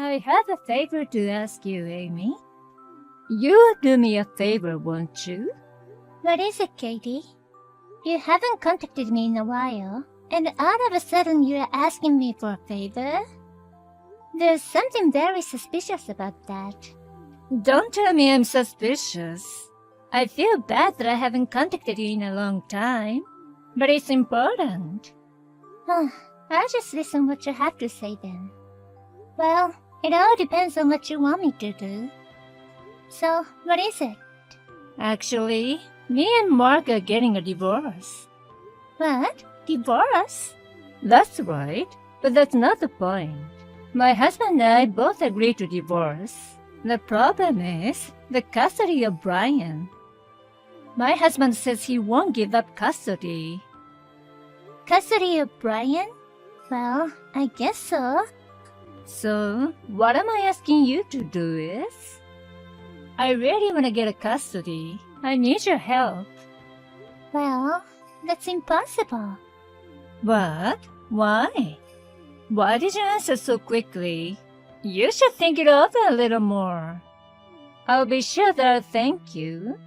I have a favor to ask you, Amy. You'll do me a favor, won't you? What is it, Katie? You haven't contacted me in a while, and all of a sudden you're asking me for a favor? There's something very suspicious about that. Don't tell me I'm suspicious. I feel bad that I haven't contacted you in a long time, but it's important. I'll just listen what you have to say then. Well, it all depends on what you want me to do. So, what is it? Actually, me and Mark are getting a divorce. What? Divorce? That's right, but that's not the point. My husband and I both agreed to divorce. The problem is the custody of Brian. My husband says he won't give up custody. Custody of Brian? Well, I guess so. So, what am I asking you to do is? I really want to get a custody. I need your help. Well, that's impossible. What? Why? Why did you answer so quickly? You should think it over a little more. I'll be sure that I'll thank you.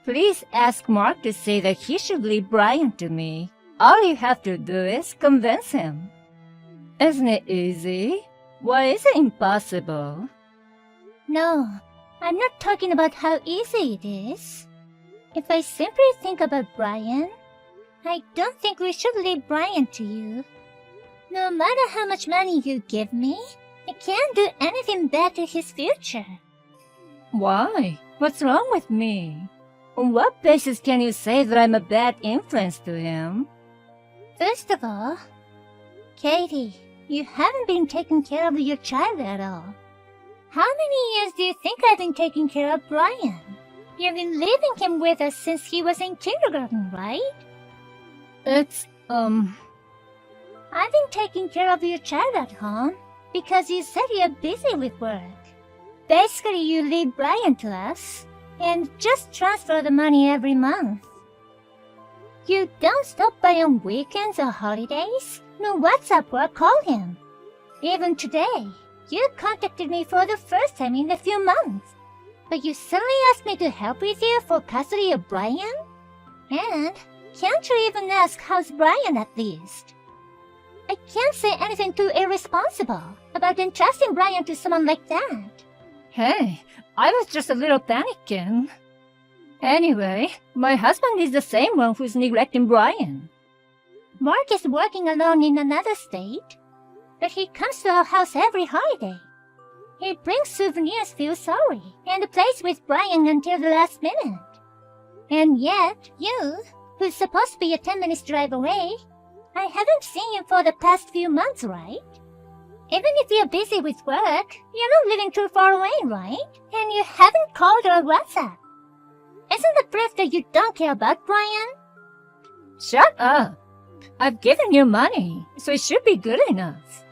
Please ask Mark to say that he should leave Brian to me. All you have to do is convince him. Isn't it easy? Why is it impossible? No, I'm not talking about how easy it is. If I simply think about Brian, I don't think we should leave Brian to you. No matter how much money you give me, I can't do anything bad to his future. Why? What's wrong with me? On what basis can you say that I'm a bad influence to him? First of all, Katie, you haven't been taking care of your child at all. How many years do you think I've been taking care of Brian? You've been leaving him with us since he was in kindergarten, right? I've been taking care of your child at home because you said you're busy with work. Basically, you leave Brian to us and just transfer the money every month. You don't stop by on weekends or holidays, no WhatsApp or call him. Even today, you contacted me for the first time in a few months, but you suddenly asked me to help with you for custody of Brian? And can't you even ask how's Brian at least? I can't say anything too irresponsible about entrusting Brian to someone like that. Hey, I was just a little panicking. Anyway, my husband is the same one who's neglecting Brian. Mark is working alone in another state, but he comes to our house every holiday. He brings souvenirs, feels sorry, and plays with Brian until the last minute. And yet, you, who's supposed to be a 10 minutes drive away, I haven't seen you for the past few months, right? Even if you're busy with work, you're not living too far away, right? And you haven't called or WhatsApp. Isn't that proof that you don't care about Brian? Shut up! I've given you money, so it should be good enough.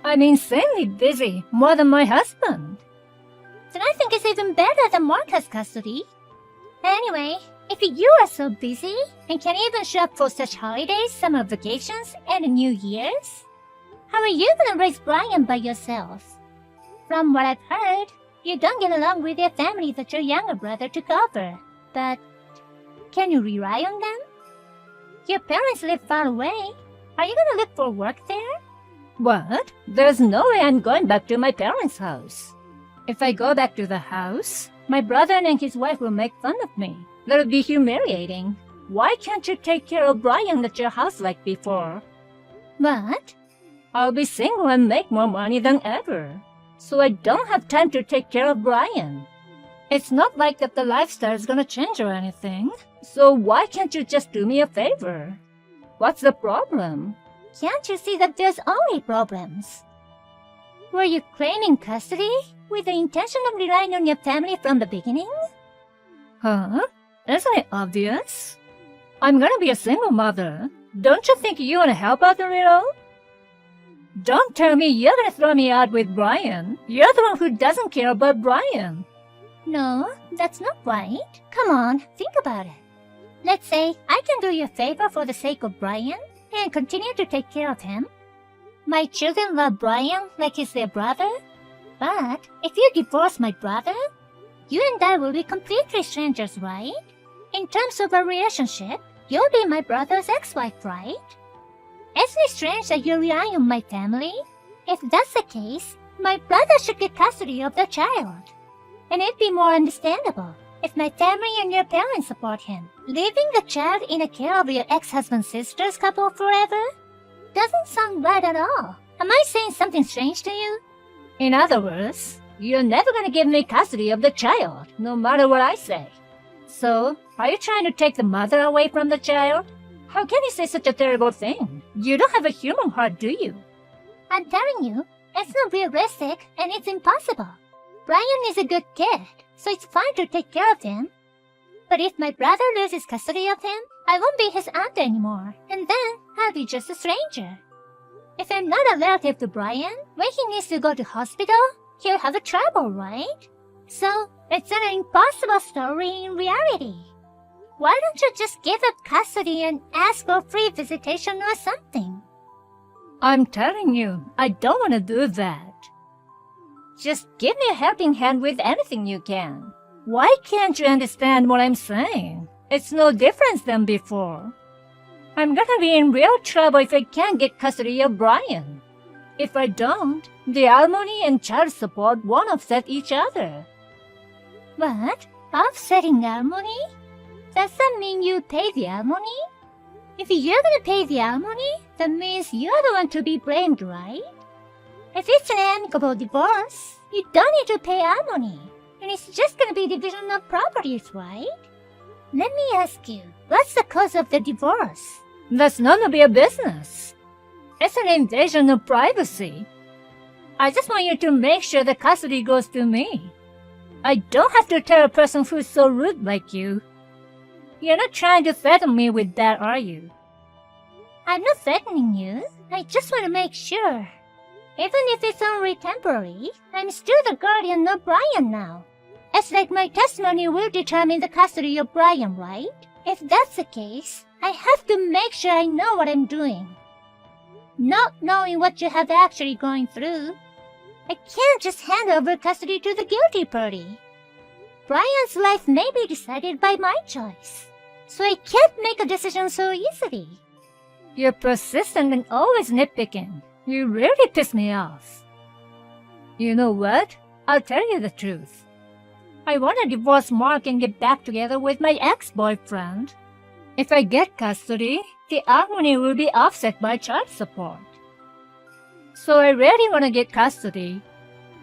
I'm insanely busy, more than my husband. Then I think it's even better that Mark has custody. Anyway, if you are so busy and can even show up for such holidays, summer vacations, and New Year's, how are you gonna raise Brian by yourself? From what I've heard, you don't get along with your family that your younger brother took over. But can you rely on them? Your parents live far away. Are you gonna look for work there? What? There's no way I'm going back to my parents' house. If I go back to the house, my brother and his wife will make fun of me. That'll be humiliating. Why can't you take care of Brian at your house like before? What? I'll be single and make more money than ever, so I don't have time to take care of Brian. It's not like that the lifestyle is gonna change or anything, so why can't you just do me a favor? What's the problem? Can't you see that there's only problems? Were you claiming custody with the intention of relying on your family from the beginning? Huh? Isn't it obvious? I'm gonna be a single mother. Don't you think you wanna help out a little? Don't tell me you're gonna throw me out with Brian. You're the one who doesn't care about Brian. No, that's not right. Come on, think about it. Let's say I can do you a favor for the sake of Brian and continue to take care of him. My children love Brian like he's their brother, But if you divorce my brother, you and I will be completely strangers, right? In terms of a relationship, you'll be my brother's ex-wife, right? Isn't it strange that you're relying on my family? If that's the case, my brother should get custody of the child. And it'd be more understandable if my family and your parents support him. Leaving the child in the care of your ex-husband's sister's couple forever doesn't sound right at all. Am I saying something strange to you? In other words, you're never gonna give me custody of the child, no matter what I say. So, are you trying to take the mother away from the child? How can you say such a terrible thing? You don't have a human heart, do you? I'm telling you, it's not realistic and it's impossible. Brian is a good kid, so it's fine to take care of him. But if my brother loses custody of him, I won't be his aunt anymore, and then I'll be just a stranger. If I'm not a relative to Brian, when he needs to go to hospital, he'll have a trouble, right? So, it's an impossible story in reality. Why don't you just give up custody and ask for free visitation or something? I'm telling you, I don't want to do that. Just give me a helping hand with anything you can. Why can't you understand what I'm saying? It's no different than before. I'm gonna be in real trouble if I can't get custody of Brian. If I don't, the alimony and child support won't offset each other. What? Offsetting alimony? Does that mean you pay the alimony? If you're gonna pay the alimony, that means you're the one to be blamed, right? If it's an amicable divorce, you don't need to pay alimony, and it's just gonna be division of properties, right? Let me ask you, what's the cause of the divorce? That's none of your business. It's an invasion of privacy. I just want you to make sure the custody goes to me. I don't have to tell a person who's so rude like you. You're not trying to threaten me with that, are you? I'm not threatening you. I just want to make sure. Even if it's only temporary, I'm still the guardian of Brian now. It's like my testimony will determine the custody of Brian, right? If that's the case, I have to make sure I know what I'm doing. Not knowing what you have actually going through, I can't just hand over custody to the guilty party. Brian's life may be decided by my choice, so I can't make a decision so easily. You're persistent and always nitpicking. You really piss me off. You know what? I'll tell you the truth. I want to divorce Mark and get back together with my ex-boyfriend. If I get custody, the alimony will be offset by child support. So I really want to get custody.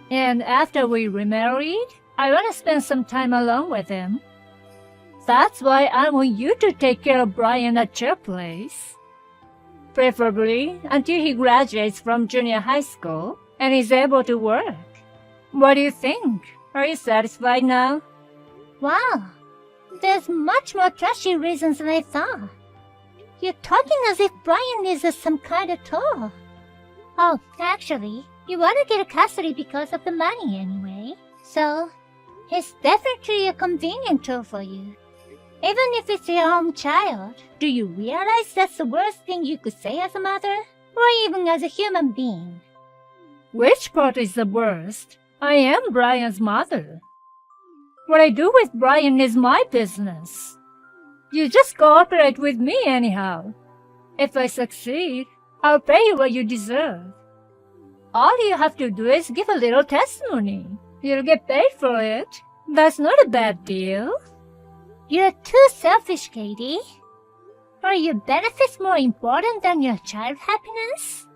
And after we remarried, I want to spend some time alone with him. That's why I want you to take care of Brian at your place. Preferably until he graduates from junior high school and is able to work. What do you think? Are you satisfied now? Wow, there's much more trashy reasons than I thought. You're talking as if Brian is some kind of tool. Oh, actually, you want to get custody because of the money anyway. So, it's definitely a convenient tool for you. Even if it's your own child, do you realize that's the worst thing you could say as a mother? Or even as a human being? Which part is the worst? I am Brian's mother. What I do with Brian is my business. You just cooperate with me anyhow. If I succeed, I'll pay you what you deserve. All you have to do is give a little testimony. You'll get paid for it. That's not a bad deal. You're too selfish, Katie. Are your benefits more important than your child happiness?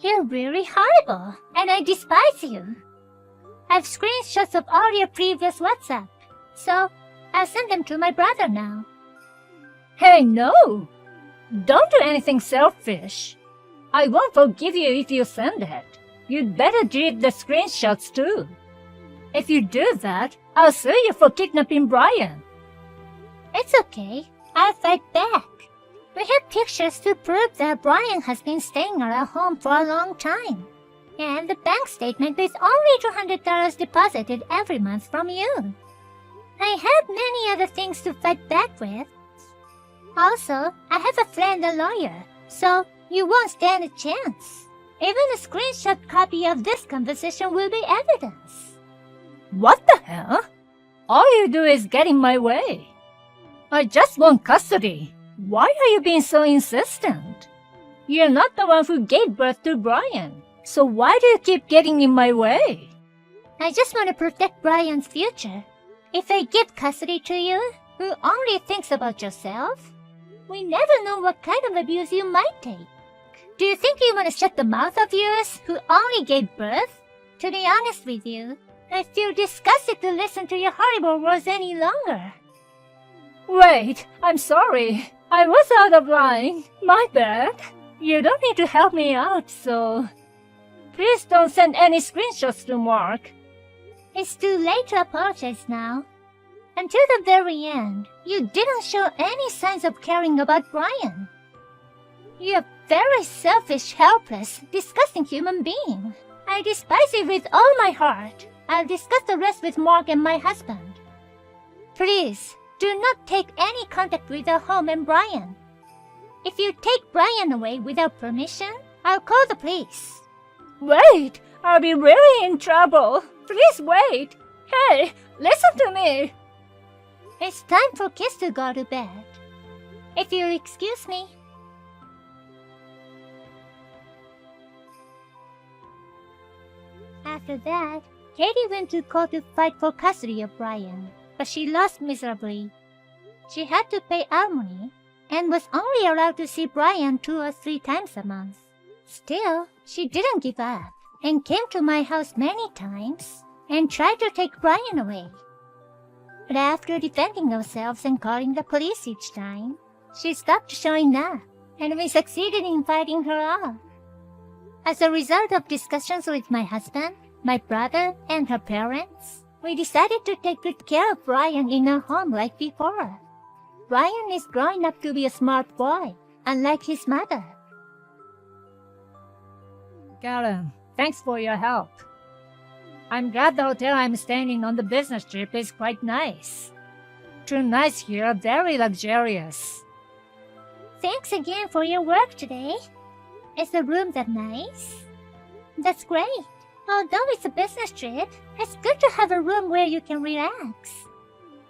You're really horrible, and I despise you. I've screenshots of all your previous WhatsApp, so I'll send them to my brother now. Hey, no! Don't do anything selfish. I won't forgive you if you send it. You'd better delete the screenshots too. If you do that, I'll sue you for kidnapping Brian. It's okay. I'll fight back. We have pictures to prove that Brian has been staying at our home for a long time. And the bank statement with only $200 deposited every month from you. I have many other things to fight back with. Also, I have a friend, a lawyer, so you won't stand a chance. Even a screenshot copy of this conversation will be evidence. What the hell? All you do is get in my way. I just want custody. Why are you being so insistent? You're not the one who gave birth to Brian, so why do you keep getting in my way? I just want to protect Brian's future. If I give custody to you, who only thinks about yourself, we never know what kind of abuse you might take. Do you think you want to shut the mouth of yours who only gave birth? To be honest with you, I feel disgusted to listen to your horrible words any longer. Wait, I'm sorry. I was out of line. My bad. You don't need to help me out, so... Please don't send any screenshots to Mark. It's too late to apologize now. Until the very end, you didn't show any signs of caring about Brian. You're a very selfish, helpless, disgusting human being. I despise you with all my heart. I'll discuss the rest with Mark and my husband. Please, do not take any contact with our home and Brian. If you take Brian away without permission, I'll call the police. Wait, I'll be really in trouble. Please wait. Hey, listen to me. It's time for kids to go to bed. If you'll excuse me. After that, Katie went to court to fight for custody of Brian, but she lost miserably. She had to pay alimony and was only allowed to see Brian 2 or 3 times a month. Still, she didn't give up and came to my house many times and tried to take Brian away. But after defending ourselves and calling the police each time, she stopped showing up, and we succeeded in fighting her off. As a result of discussions with my husband, my brother, and her parents, we decided to take good care of Brian in our home like before. Brian is growing up to be a smart boy, unlike his mother. Karen, thanks for your help. I'm glad the hotel I'm staying in on the business trip is quite nice. 2 nights here, very luxurious. Thanks again for your work today. Is the room that nice? That's great. Although it's a business trip, it's good to have a room where you can relax.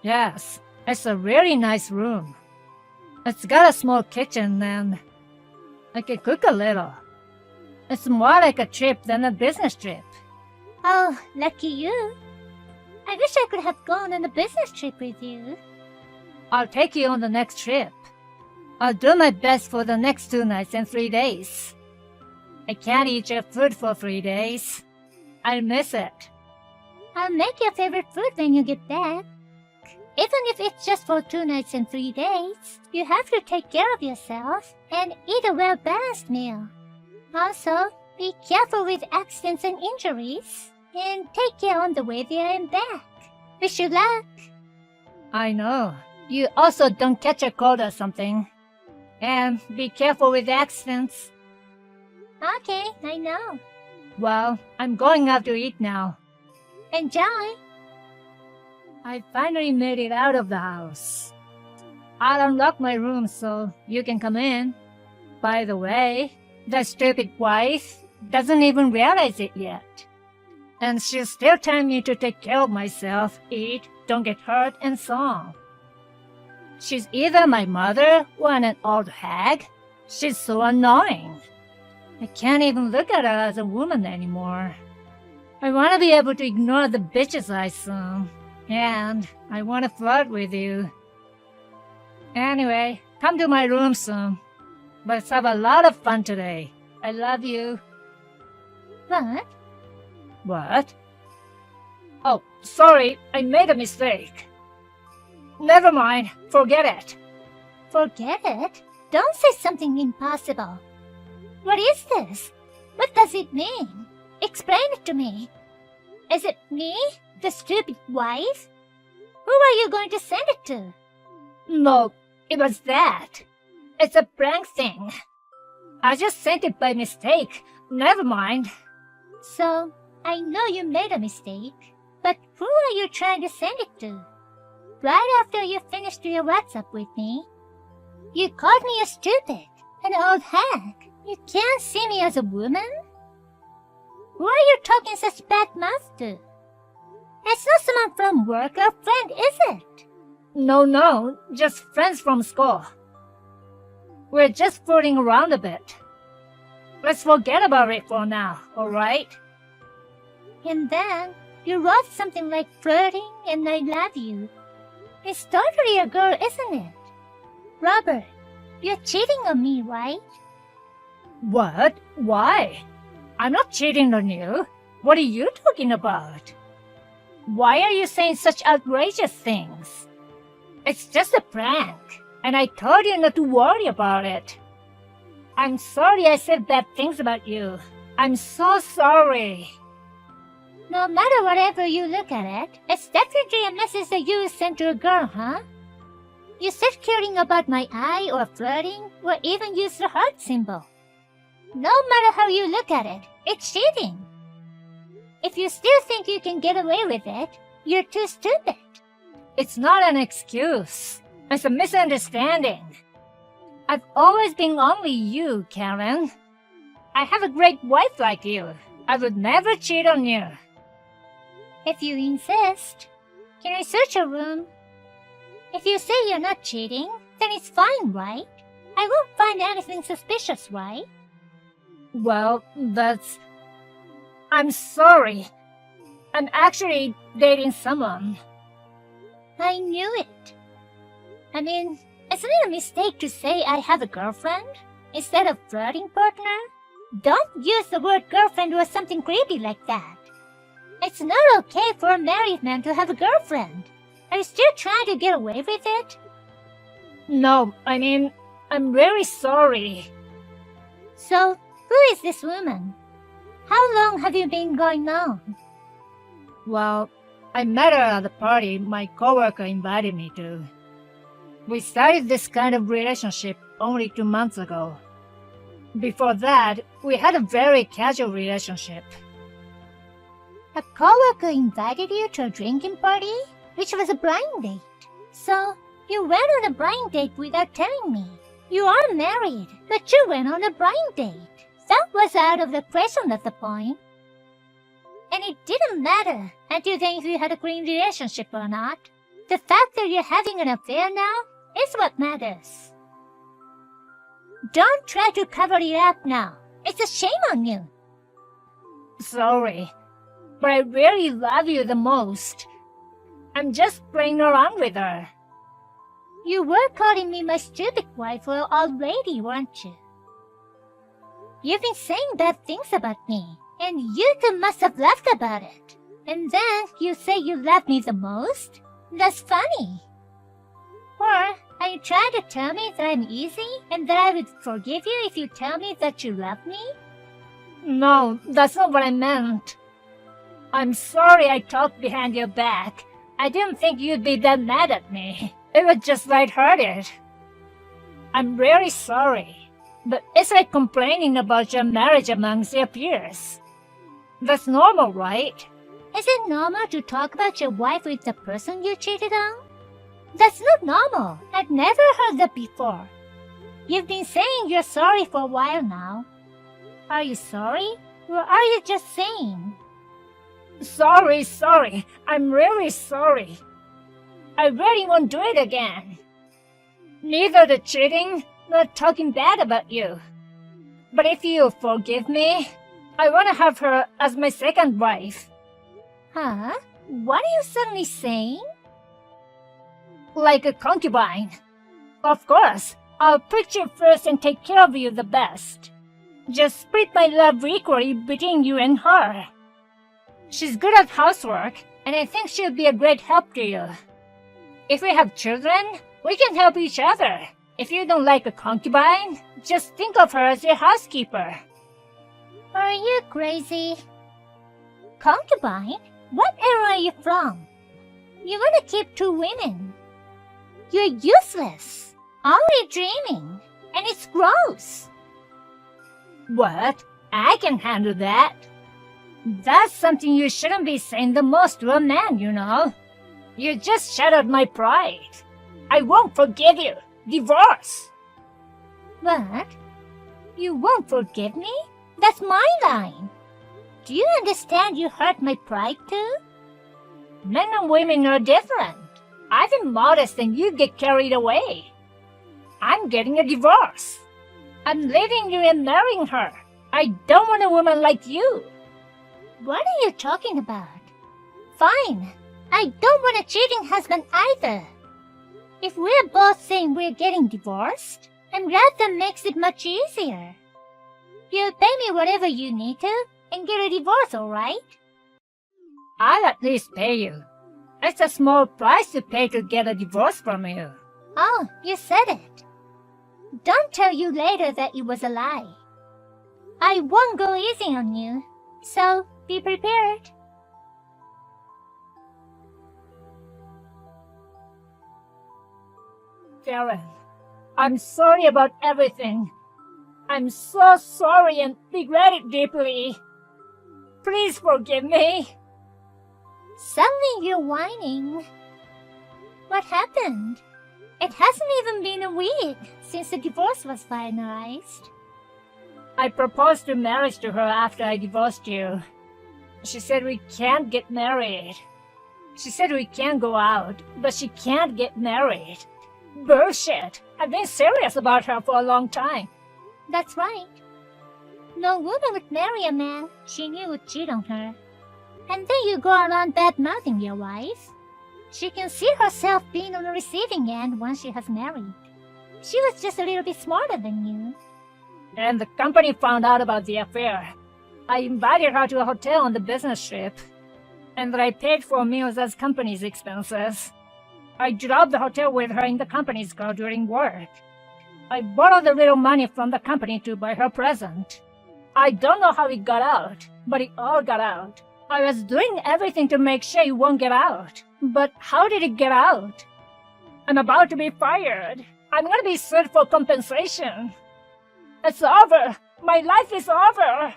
Yes, it's a really nice room. It's got a small kitchen and I can cook a little. It's more like a trip than a business trip. Oh, lucky you. I wish I could have gone on a business trip with you. I'll take you on the next trip. I'll do my best for the next 2 nights and 3 days. I can't eat your food for 3 days. I'll miss it. I'll make your favorite food when you get back. Even if it's just for 2 nights and 3 days, you have to take care of yourself and eat a well-balanced meal. Also, be careful with accidents and injuries, and take care on the way there and back. Wish you luck. I know. You also don't catch a cold or something. And be careful with accidents. Okay, I know. Well, I'm going out to eat now. Enjoy. I finally made it out of the house. I'll unlock my room so you can come in. By the way, the stupid wife doesn't even realize it yet. And she's still telling me to take care of myself, eat, don't get hurt, and so on. She's either my mother or an old hag. She's so annoying. I can't even look at her as a woman anymore. I want to be able to ignore the bitches I saw. And I want to flirt with you. Anyway, come to my room soon. Let's have a lot of fun today. I love you. What? What? Oh, sorry, I made a mistake. Never mind, forget it. Forget it? Don't say something impossible. What is this? What does it mean? Explain it to me. Is it me, the stupid wife? Who are you going to send it to? No, it was that. It's a prank thing. I just sent it by mistake. Never mind. So, I know you made a mistake, but who are you trying to send it to? Right after you finished your WhatsApp with me, you called me a stupid, an old hag. You can't see me as a woman? Why are you talking such bad mouth to? It's not someone from work or friend, is it? No, just friends from school. We're just fooling around a bit. Let's forget about it for now, alright? And then you wrote something like flirting and I love you. It's totally a girl, isn't it? Robert, you're cheating on me, right? What? Why? I'm not cheating on you. What are you talking about? Why are you saying such outrageous things? It's just a prank, and I told you not to worry about it. I'm sorry I said bad things about you. I'm so sorry. No matter whatever you look at it, it's definitely a message that you sent to a girl, huh? You said caring about my eye or flirting, or even use the heart symbol. No matter how you look at it, it's cheating. If you still think you can get away with it, you're too stupid. It's not an excuse. It's a misunderstanding. I've always been only you, Karen. I have a great wife like you. I would never cheat on you. If you insist, can I search your room? If you say you're not cheating, then it's fine, right? I won't find anything suspicious, right? Well, I'm sorry. I'm actually dating someone. I knew it. I mean, isn't it a mistake to say I have a girlfriend instead of flirting partner? Don't use the word girlfriend or something creepy like that. It's not okay for a married man to have a girlfriend. Are you still trying to get away with it? No, I mean, I'm very sorry. So, who is this woman? How long have you been going on? Well, I met her at a party my coworker invited me to. We started this kind of relationship only 2 months ago. Before that, we had a very casual relationship. A coworker invited you to a drinking party, which was a blind date. So, you went on a blind date without telling me. You are married, but you went on a blind date. That was out of the question at the point. And it didn't matter until then if you had a clean relationship or not. The fact that you're having an affair now is what matters. Don't try to cover it up now. It's a shame on you. Sorry, but I really love you the most. I'm just playing around with her. You were calling me my stupid wife or old lady, weren't you? You've been saying bad things about me, and you two must have laughed about it. And then you say you love me the most? That's funny. Or are you trying to tell me that I'm easy and that I would forgive you if you tell me that you love me? No, that's not what I meant. I'm sorry I talked behind your back. I didn't think you'd be that mad at me. It was just lighthearted. I'm really sorry. But it's like complaining about your marriage amongst your peers. That's normal, right? Is it normal to talk about your wife with the person you cheated on? That's not normal. I've never heard that before. You've been saying you're sorry for a while now. Are you sorry? Or are you just saying? Sorry. I'm really sorry. I really won't do it again. Neither the cheating nor talking bad about you. But if you forgive me, I want to have her as my second wife. Huh? What are you suddenly saying? Like a concubine. Of course, I'll put you first and take care of you the best. Just split my love equally between you and her. She's good at housework, and I think she'll be a great help to you. If we have children, we can help each other. If you don't like a concubine, just think of her as your housekeeper. Are you crazy? Concubine? What era are you from? You want to keep 2 women. You're useless. Only dreaming. And it's gross. What? I can handle that. That's something you shouldn't be saying the most to a man, you know. You just shattered my pride. I won't forgive you. Divorce. What? You won't forgive me? That's my line. Do you understand you hurt my pride too? Men and women are different. I've been modest and you get carried away. I'm getting a divorce. I'm leaving you and marrying her. I don't want a woman like you. What are you talking about? Fine. I don't want a cheating husband either. If we're both saying we're getting divorced, I'm glad that makes it much easier. You'll pay me whatever you need to and get a divorce, all right? I'll at least pay you. It's a small price to pay to get a divorce from you. Oh, you said it. Don't tell you later that it was a lie. I won't go easy on you, so be prepared. Karen, I'm sorry about everything. I'm so sorry and regret it deeply. Please forgive me. Suddenly you're whining. What happened? It hasn't even been a week since the divorce was finalized. I proposed to marriage to her after I divorced you. She said we can't get married. She said we can go out, but she can't get married. Bullshit! I've been serious about her for a long time. That's right. No woman would marry a man she knew would cheat on her. And then you go around bad-mouthing your wife. She can see herself being on the receiving end once she has married. She was just a little bit smarter than you. And the company found out about the affair. I invited her to a hotel on the business trip. And I paid for meals as company's expenses. I drove the hotel with her in the company's car during work. I borrowed a little money from the company to buy her present. I don't know how it got out, but it all got out. I was doing everything to make sure it won't get out. But how did it get out? I'm about to be fired. I'm gonna be sued for compensation. It's over. My life is over.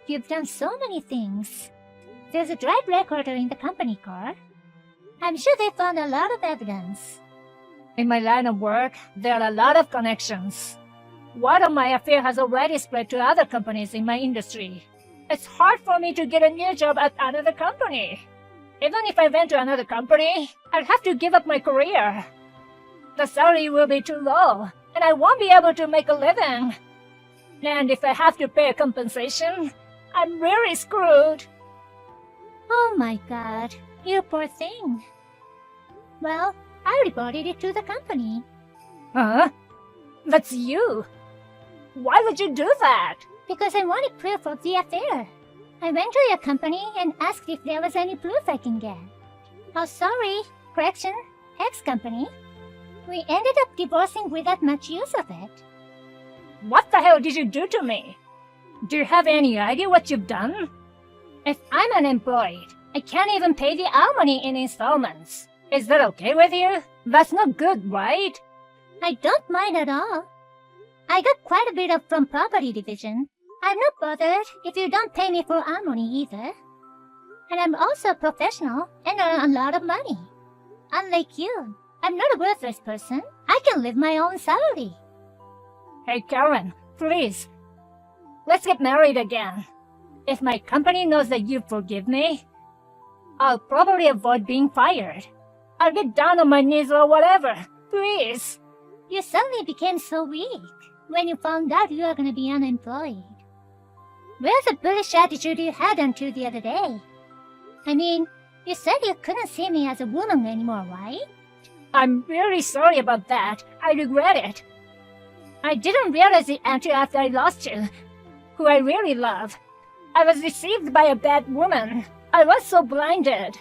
You've done so many things. There's a drive recorder in the company car. I'm sure they found a lot of evidence. In my line of work, there are a lot of connections. Word of my affair has already spread to other companies in my industry. It's hard for me to get a new job at another company. Even if I went to another company, I'd have to give up my career. The salary will be too low, and I won't be able to make a living. And if I have to pay a compensation, I'm really screwed. Oh my god, you poor thing. Well, I reported it to the company. Huh? That's you. Why would you do that? Because I wanted proof of the affair. I went to your company and asked if there was any proof I can get. Oh, sorry. Correction, ex-company. We ended up divorcing without much use of it. What the hell did you do to me? Do you have any idea what you've done? If I'm unemployed, I can't even pay the alimony in installments. Is that okay with you? That's not good, right? I don't mind at all. I got quite a bit of from property division. I'm not bothered if you don't pay me for alimony either. And I'm also a professional and earn a lot of money. Unlike you, I'm not a worthless person. I can live my own salary. Hey Karen, please. Let's get married again. If my company knows that you forgive me, I'll probably avoid being fired. I'll get down on my knees or whatever. Please. You suddenly became so weak when you found out you were going to be unemployed. Where's the bullish attitude you had until the other day? I mean, you said you couldn't see me as a woman anymore, right? I'm really sorry about that. I regret it. I didn't realize it until after I lost you, who I really love. I was deceived by a bad woman. I was so blinded.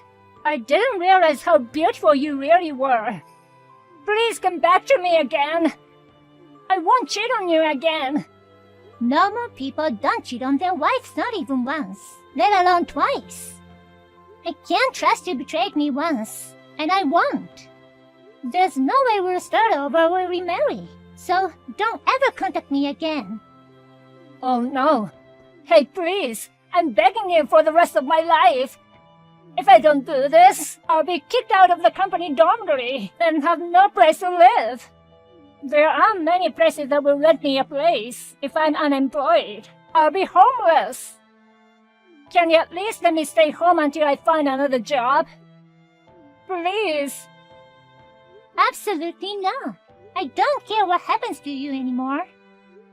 I didn't realize how beautiful you really were. Please come back to me again. I won't cheat on you again. Normal people don't cheat on their wives not even once, let alone twice. I can't trust you betrayed me once, and I won't. There's no way we'll start over or remarry, so don't ever contact me again. Oh no. Hey, please. I'm begging you for the rest of my life. If I don't do this, I'll be kicked out of the company dormitory and have no place to live. There aren't many places that will rent me a place if I'm unemployed. I'll be homeless. Can you at least let me stay home until I find another job? Please. Absolutely not. I don't care what happens to you anymore.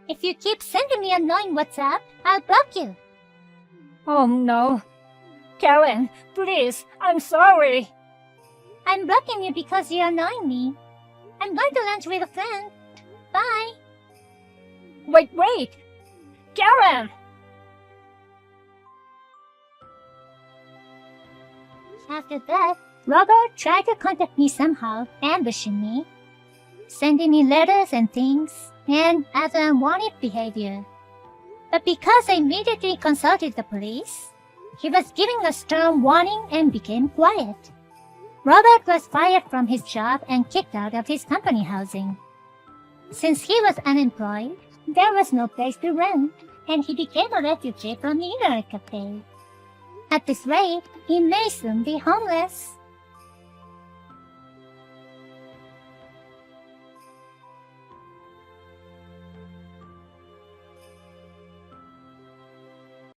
If you keep sending me annoying WhatsApp, I'll block you. Oh no. Karen, please, I'm sorry. I'm blocking you because you're annoying me. I'm going to lunch with a friend. Bye. Wait. Karen! After that, Robert tried to contact me somehow, ambushing me, sending me letters and things, and other unwanted behavior. But because I immediately consulted the police, he was giving a stern warning and became quiet. Robert was fired from his job and kicked out of his company housing. Since he was unemployed, there was no place to rent, and he became a refugee from the internet cafe. At this rate, he may soon be homeless.